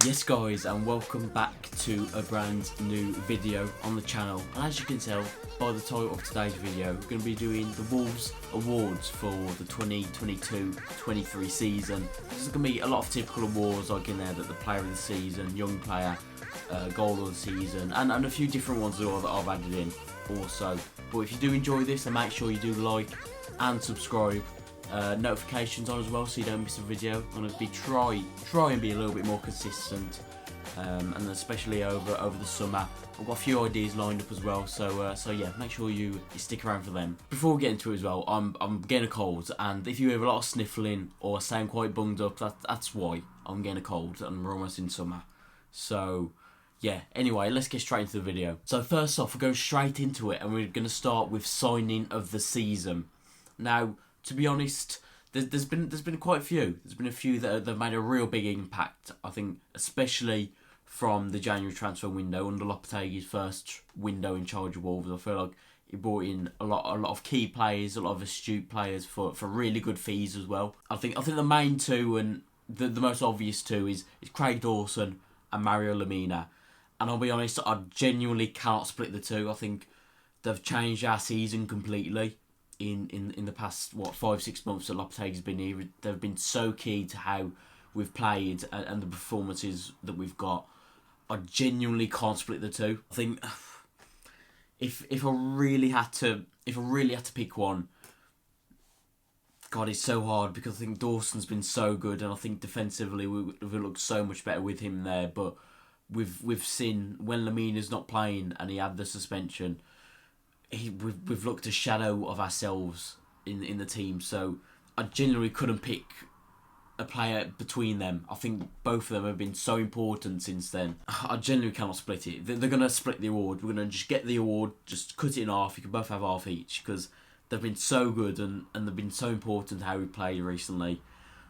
Yes guys, and welcome back to a brand new video on the channel. And as you can tell by the title of today's video, we're going to be doing the Wolves Awards for the 2022-23 season. There's going to be a lot of typical awards like in there, that the player of the season, young player, goal of the season, and a few different ones as well that I've added in also. But if you do enjoy this, then make sure you do like and subscribe. Notifications on as well, so you don't miss a video. I'm going to be try and be a little bit more consistent, and especially over the summer. I've got a few ideas lined up as well, so yeah, make sure you stick around for them. Before we get into it as well, I'm getting a cold, and if you hear a lot of sniffling or sound quite bunged up, that's why. I'm getting a cold, and we're almost in summer. So yeah, anyway, let's get straight into the video. So first off, we're going straight into it, and we're going to start with signing of the season. Now, to be honest, there's been quite a few. There's been a few that have made a real big impact. I think, especially from the January transfer window under Lopetegui's first window in charge of Wolves. I feel like he brought in a lot of key players, a lot of astute players for really good fees as well. I think the main two, and the most obvious two, is Craig Dawson and Mario Lemina. And I'll be honest, I genuinely cannot split the two. I think they've changed our season completely. In the past 5-6 months that Lopetegui's been here, they've been so key to how we've played and the performances that we've got. I genuinely can't split the two. I think if I really had to pick one, God, it's so hard, because I think Dawson's been so good, and I think defensively we looked so much better with him there. But we've seen when Lemina's not playing and he had the suspension, we've looked a shadow of ourselves in the team. So I genuinely couldn't pick a player between them. I think both of them have been so important since then. I genuinely cannot split it. They're going to split the award. We're going to just get the award, just cut it in half. You can both have half each, because they've been so good and they've been so important how we played recently.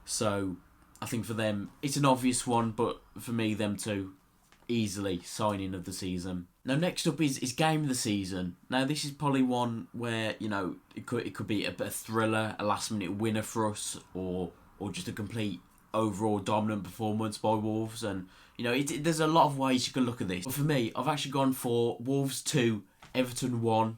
So I think for them, it's an obvious one, but for me, them two, easily signing of the season. Now next up is game of the season. Now this is probably one where, you know, it could be a bit of thriller, a last minute winner for us, or just a complete overall dominant performance by Wolves. And you know, there's a lot of ways you can look at this. But for me, I've actually gone for Wolves 2, Everton 1.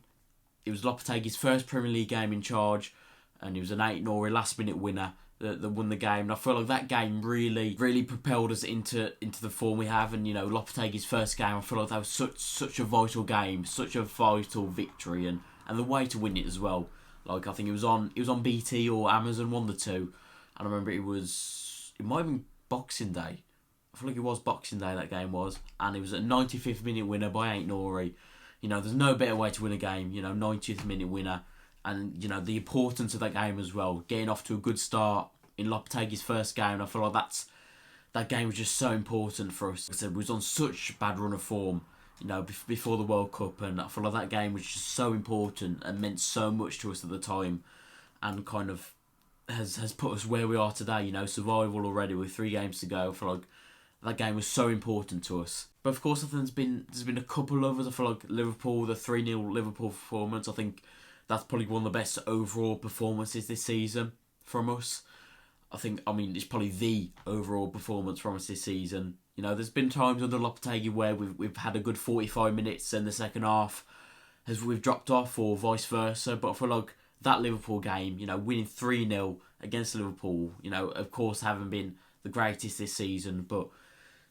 It was Lopetegui's first Premier League game in charge, and it was an 8-0 last minute winner that won the game. And I feel like that game really propelled us into the form we have. And you know, Lopetegui's first game, I feel like that was such a vital game, such a vital victory, and the way to win it as well. Like, I think it was on BT or Amazon, one of the two. And I remember it might have been Boxing Day. I feel like it was Boxing Day, that game was, and it was a 95th minute winner by Aït-Nouri. You know, there's no better way to win a game. You know, 90th minute winner. And, you know, the importance of that game as well. Getting off to a good start in Lopetegui's first game. I feel like that game was just so important for us. Like I said, we was on such a bad run of form, you know, before the World Cup. And I feel like that game was just so important and meant so much to us at the time. And kind of has put us where we are today, you know, survival already with 3 games to go. I feel like that game was so important to us. But of course, I think there's been a couple of others. I feel like Liverpool, the 3-0 Liverpool performance, I think that's probably one of the best overall performances this season from us. I mean, it's probably the overall performance from us this season. You know, there's been times under Lopetegui where we've had a good 45 minutes and the second half we've dropped off, or vice versa. But I feel like that Liverpool game, you know, winning 3-0 against Liverpool, you know, of course haven't been the greatest this season, but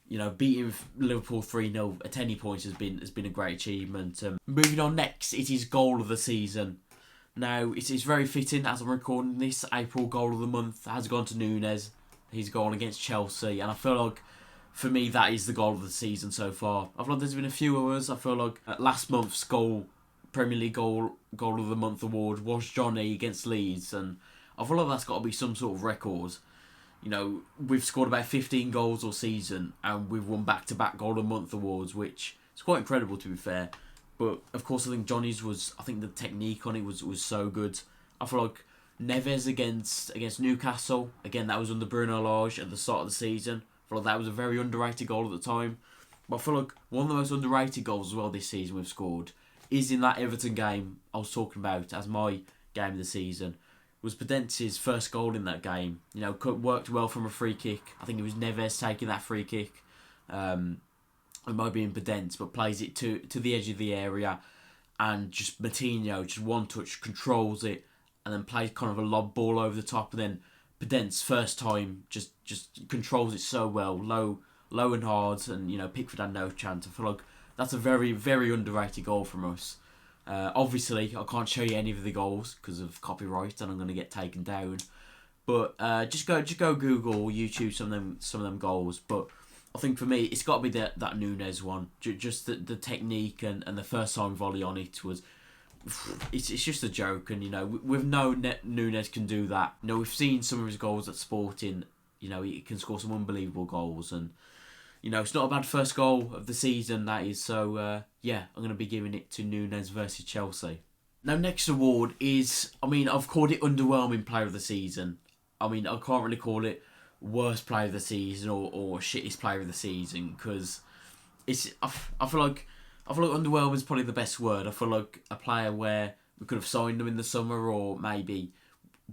you know, beating Liverpool 3-0 at any point has been a great achievement. Moving on next, it is goal of the season. Now, it's very fitting, as I'm recording this, April goal of the month has gone to Núñez, his goal against Chelsea, and I feel like, for me, that is the goal of the season so far. I feel like there's been a few others. I feel like last month's Premier League goal of the month award was Johnny against Leeds, and I feel like that's got to be some sort of record. You know, we've scored about 15 goals all season, and we've won back-to-back goal of the month awards, which is quite incredible, to be fair. But of course, I think Johnny's the technique on it was so good. I feel like Neves against Newcastle, again, that was under Bruno Lage at the start of the season. I feel like that was a very underrated goal at the time. But I feel like one of the most underrated goals as well this season we've scored is in that Everton game I was talking about as my game of the season. Was Podence's first goal in that game. You know, worked well from a free kick. I think it was Neves taking that free kick. it might be in Podence, but plays it to the edge of the area, and just Moutinho just one touch controls it, and then plays kind of a lob ball over the top, and then Podence first time just controls it so well, low and hard, and Pickford had no chance. I feel like that's a very, very underrated goal from us. Obviously, I can't show you any of the goals because of copyright, and I'm going to get taken down. But just go Google or YouTube some of them goals. But I think for me, it's got to be that Nunes one. Just the technique and the first time volley on it was. It's just a joke, and we've known that Nunes can do that. We've seen some of his goals at Sporting. He can score some unbelievable goals, and it's not a bad first goal of the season, that is. So I'm going to be giving it to Nunes versus Chelsea. Now, next award is, I've called it underwhelming player of the season. I can't really call it worst player of the season or shittest player of the season, because I feel like underwhelming is probably the best word. I feel like a player where we could have signed him in the summer, or maybe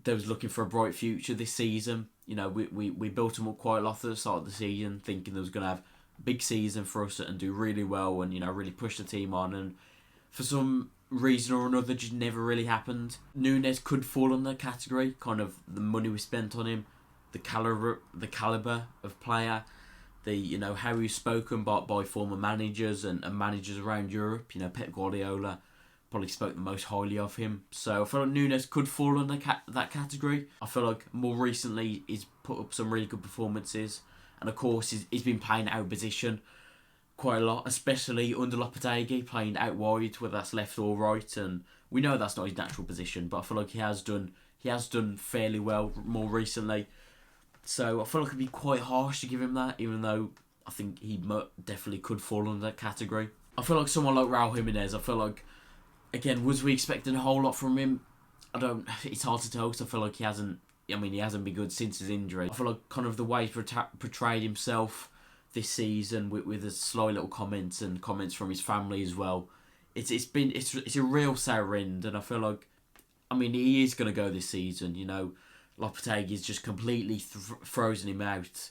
they was looking for a bright future this season. We built him up quite a lot at the start of the season, thinking they was going to have a big season for us and do really well and, really push the team on. And for some reason or another, just never really happened. Nunes could fall in that category, kind of the money we spent on him, the calibre of player, how he was spoken by former managers and managers around Europe. Pep Guardiola probably spoke the most highly of him. So I feel like Nunes could fall under that category. I feel like more recently he's put up some really good performances, and of course he's been playing out of position quite a lot, especially under Lopetegui, playing out wide, whether that's left or right, and we know that's not his natural position, but I feel like he has done fairly well more recently. So I feel like it'd be quite harsh to give him that, even though I think he definitely could fall under that category. I feel like someone like Raul Jimenez, I feel like, again, was we expecting a whole lot from him? It's hard to tell, because I feel like he hasn't been good since his injury. I feel like kind of the way he portrayed himself this season with his sly little comments and comments from his family as well. It's a real sour end, and I feel like, he is going to go this season, Lopetegui's just completely frozen him out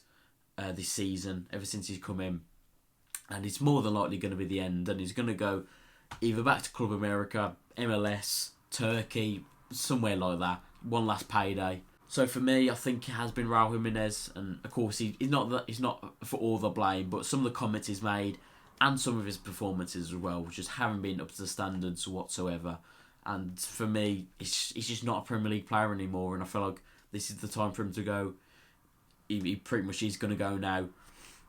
this season, ever since he's come in. And it's more than likely going to be the end, and he's going to go either back to Club America, MLS, Turkey, somewhere like that. One last payday. So for me, I think it has been Raul Jimenez, and of course he's not for all the blame, but some of the comments he's made and some of his performances as well just haven't been up to the standards whatsoever. And for me, he's just not a Premier League player anymore, and I feel like this is the time for him to go. He pretty much is going to go now.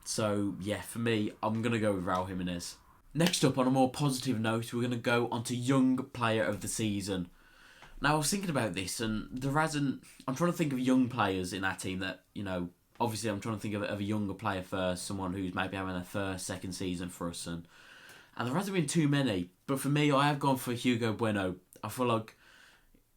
So yeah, for me, I'm going to go with Raul Jimenez. Next up, on a more positive note, we're going to go on to Young Player of the Season. Now, I was thinking about this, and I'm trying to think of young players in our team that, obviously I'm trying to think of a younger player first, someone who's maybe having a first, second season for us, and there hasn't been too many. But for me, I have gone for Hugo Bueno. I feel like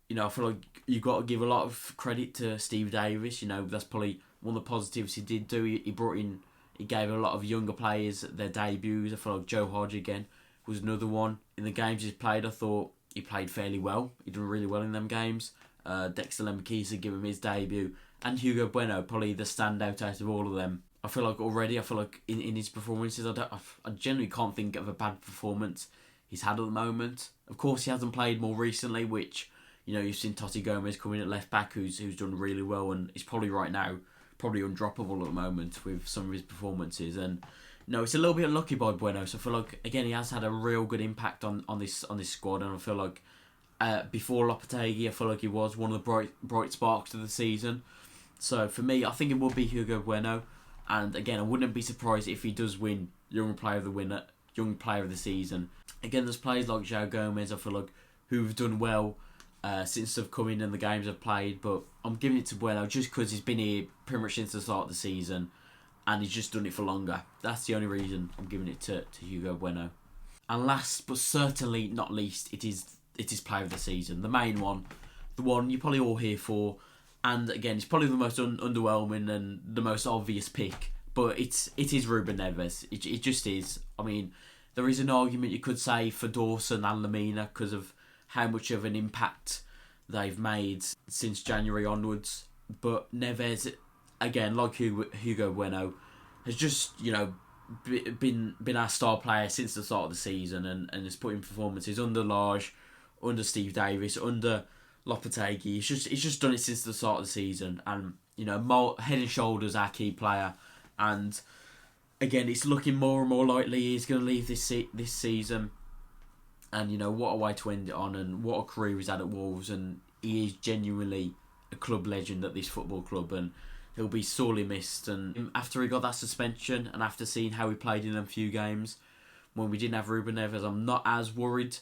you've got to give a lot of credit to Steve Davis. That's probably one of the positives he did do. He gave a lot of younger players their debuts. I feel like Joe Hodge again was another one. In the games he's played, I thought he played fairly well. He did really well in them games. Dexter Lembikisa gave him his debut, and Hugo Bueno probably the standout out of all of them. I feel like in his performances, I generally can't think of a bad performance he's had at the moment. Of course, he hasn't played more recently, which you've seen Totti Gomez come in at left back, who's done really well, and he's probably right now undroppable at the moment with some of his performances. And it's a little bit unlucky by Bueno. So I feel like, again, he has had a real good impact on this squad, and I feel like before Lopetegui, I feel like he was one of the bright sparks of the season. So for me, I think it will be Hugo Bueno. And again, I wouldn't be surprised if he does win Young Player of the Season. Again, there's players like João Gomez, I feel like, who've done well since they've come in and the games I've played, but I'm giving it to Bueno just because he's been here pretty much since the start of the season, and he's just done it for longer. That's the only reason I'm giving it to Hugo Bueno. And last but certainly not least, it is Player of the Season, the main one, the one you're probably all here for, and again, it's probably the most underwhelming and the most obvious pick, but it is Ruben Neves. It just is. There is an argument you could say for Dawson and Lamina because of how much of an impact they've made since January onwards. But Neves, again, like Hugo Bueno, has just, been our star player since the start of the season, and has put in performances under Large, under Steve Davis, under Lopetegui. He's just done it since the start of the season, and head and shoulders our key player. And again, it's looking more and more likely he's going to leave this season. And what a way to end it on, and what a career he's had at Wolves, and he is genuinely a club legend at this football club, and he'll be sorely missed. And after he got that suspension, and after seeing how he played in them few games when we didn't have Ruben Neves, I'm not as worried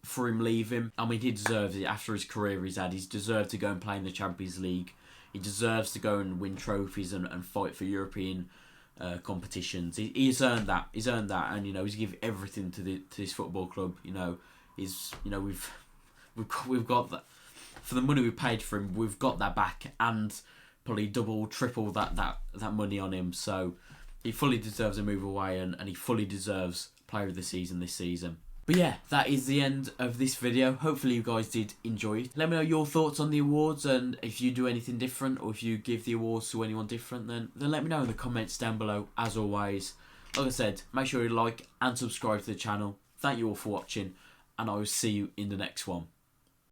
for him leaving. I mean, he deserves it after his career he's had. He's deserved to go and play in the Champions League. He deserves to go and win trophies and fight for European competitions. He's earned that. He's earned that, and he's given everything to this football club. We've got that for the money we paid for him. We've got that back, and probably double, triple that money on him. So he fully deserves a move away, and he fully deserves Player of the Season this season. But yeah, that is the end of this video. Hopefully you guys did enjoy it. Let me know your thoughts on the awards, and if you do anything different, or if you give the awards to anyone different, then let me know in the comments down below. As always, like I said, make sure you like and subscribe to the channel. Thank you all for watching, and I will see you in the next one.